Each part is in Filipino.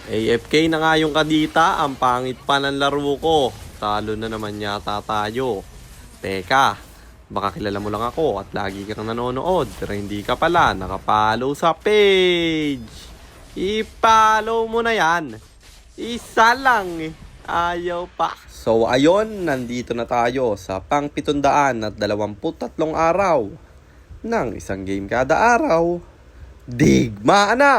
AFK na nga yung kadita, ang pangit pa ng laro ko. Talo na naman yata tayo. Teka, baka kilala mo lang ako at lagi kang nanonood pero hindi ka pala nakapollow sa page. I-follow mo na yan. Isa lang eh. Ayaw pa. So ayon, nandito na tayo sa pang 723 araw ng isang game kada araw. Digmaan na!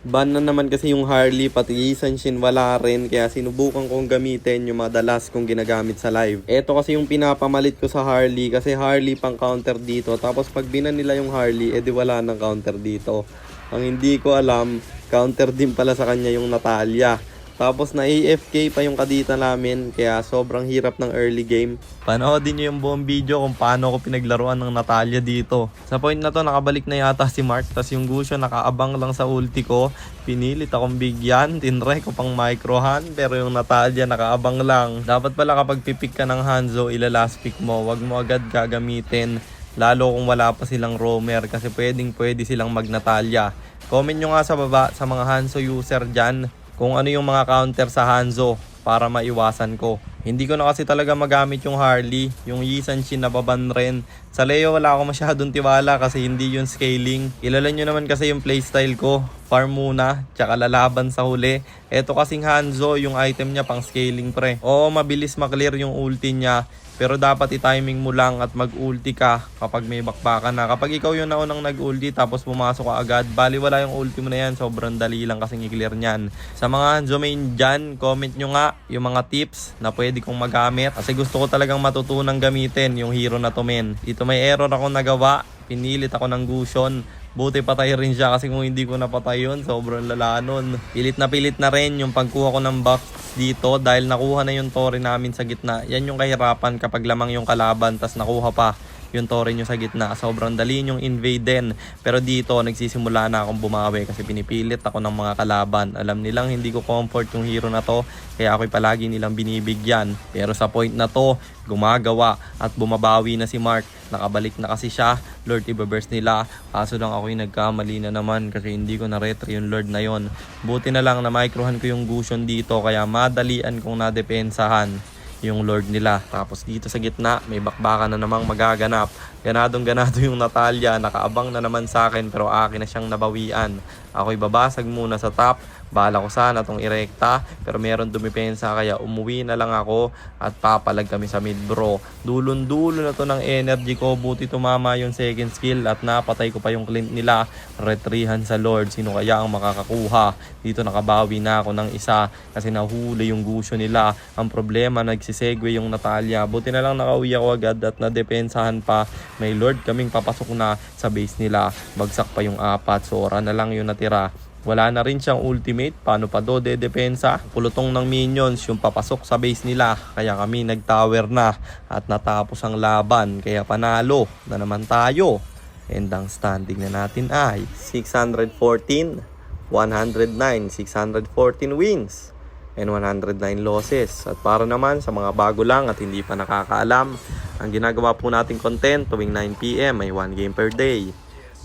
Ban na naman kasi yung Harley, pati Sanshin wala rin, kaya sinubukan kong gamitin yung madalas kong ginagamit sa live. Ito kasi yung pinapamalit ko sa Harley, kasi Harley pang counter dito, tapos pag binan nila yung Harley, edi wala ng counter dito. Ang hindi ko alam, counter din pala sa kanya yung Natalia. Tapos na AFK pa yung kadita namin, kaya sobrang hirap ng early game. Panoodin nyo yung buong video kung paano ko pinaglaruan ng Natalia dito. Sa point na to, nakabalik na yata si Mark, tas yung Gusion nakaabang lang sa ulti ko. Pinilit akong bigyan, tinry ko pang microhan, pero yung Natalia nakaabang lang. Dapat pala kapag pipik ka ng Hanzo, ilalast pick mo, wag mo agad gagamitin. Lalo kung wala pa silang roamer, kasi pwede silang mag Natalia. Comment nyo nga sa baba sa mga Hanzo user dyan kung ano yung mga counter sa Hanzo para maiwasan ko. Hindi ko na kasi talaga magamit yung Harley, yung Sanshin nababan rin. Sa Leo wala ako masyadong tiwala kasi hindi yung scaling. Kilala nyo naman kasi yung playstyle ko, farm muna, tsaka lalaban sa huli. Eto kasing Hanzo, yung item niya pang scaling pre. Oo, mabilis maklear yung ulti niya, pero dapat i-timing mo lang at mag-ulti ka kapag may bakbakan na. Kapag ikaw yung naunang nag-ulti tapos pumasok ka agad, baliwala yung ulti mo na yan. Sobrang dali lang kasing i-clear nyan. Sa mga Hanzo main dyan, comment nyo nga yung mga tips na pwede kong magamit. Kasi gusto ko talagang matutunang gamitin yung hero na to men. Dito may error ako nagawa. Pinilit ako ng Gusion. Buti patay rin siya kasi kung hindi ko napatay yun, sobrang lala nun. Pilit na rin yung pagkuha ko ng buffs dito dahil nakuha na yung Torre namin sa gitna. Yan yung kahirapan kapag lamang yung kalaban tas nakuha pa yung Torre nyo sa gitna. Sobrang dali yung invade din. Pero dito nagsisimula na akong bumawi kasi pinipilit ako ng mga kalaban. Alam nilang hindi ko comfort yung hero na to, kaya ako'y palagi nilang binibigyan. Pero sa point na to, gumagawa at bumabawi na si Mark. Nakabalik na kasi siya. Lord ibaburst nila. Kaso lang ako'y nagkamali na naman kasi hindi ko na-retry yung Lord na yon. Buti na lang na microhan ko yung Gusion dito, kaya madalian kong nadepensahan yung Lord nila. Tapos dito sa gitna, may bakbakan na namang magaganap. Ganado yung Natalia. Nakaabang na naman sa akin pero akin na siyang nabawian. Ako'y babasag muna sa top. Bala ko sana tong irekta pero meron dumipensa kaya umuwi na lang ako at papalag kami sa mid bro. Dulon-dulo na to ng energy ko. Buti tumama yung second skill at napatay ko pa yung Clint nila. Retrihan sa Lord. Sino kaya ang makakakuha? Dito nakabawi na ako ng isa kasi nahuli yung Gusion nila. Ang problema, nagsisegue yung Natalia. Buti na lang nakauwi ako agad at nadepensahan pa. May Lord kaming papasok na sa base nila. Bagsak pa yung 4. Sora na lang yung natira. Wala na rin siyang ultimate. Paano pa do depensa? Kulutong ng minions yung papasok sa base nila. Kaya kami nag-tower na at natapos ang laban. Kaya panalo na naman tayo. And ang standing na natin ay 614, 109, 614 wins and 109 losses. At para naman sa mga bago lang at hindi pa nakakaalam, ang ginagawa po nating content tuwing 9 PM ay 1 game per day.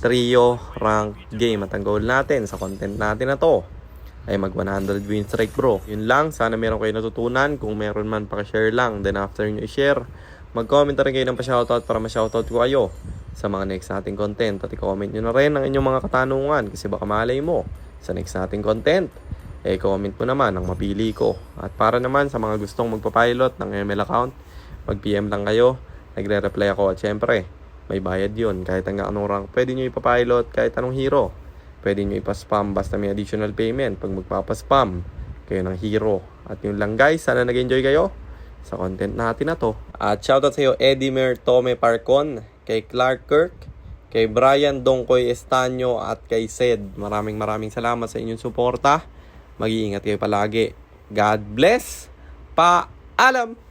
Trio rank game at ang goal natin sa content natin na to ay mag 100 win streak bro. Yun lang, sana meron kayo natutunan. Kung meron man, pakishare lang. Then after nyo i-share, mag-comment na rin kayo ng pa-shoutout para ma-shoutout ko kayo sa mga next nating content. At i-comment nyo na rin ang inyong mga katanungan kasi baka malay mo sa next nating content comment mo naman ang mapili ko. At para naman sa mga gustong magpapilot ng ML account, mag-PM lang kayo, nagre-reply ako. At syempre, may bayad yun. Kahit hanggang anong rank, pwede nyo ipapilot kahit anong hero. Pwede nyo ipaspam basta may additional payment pag magpapaspam kayo ng hero. At yun lang guys, sana nag-enjoy kayo sa content natin na to. At shoutout sa iyo Edimer Tome Parcon, kay Clark Kirk, kay Brian Dongkoy Estanyo at kay Sed. Maraming salamat sa inyong suporta. Mag-iingat kayo palagi. God bless. Paalam!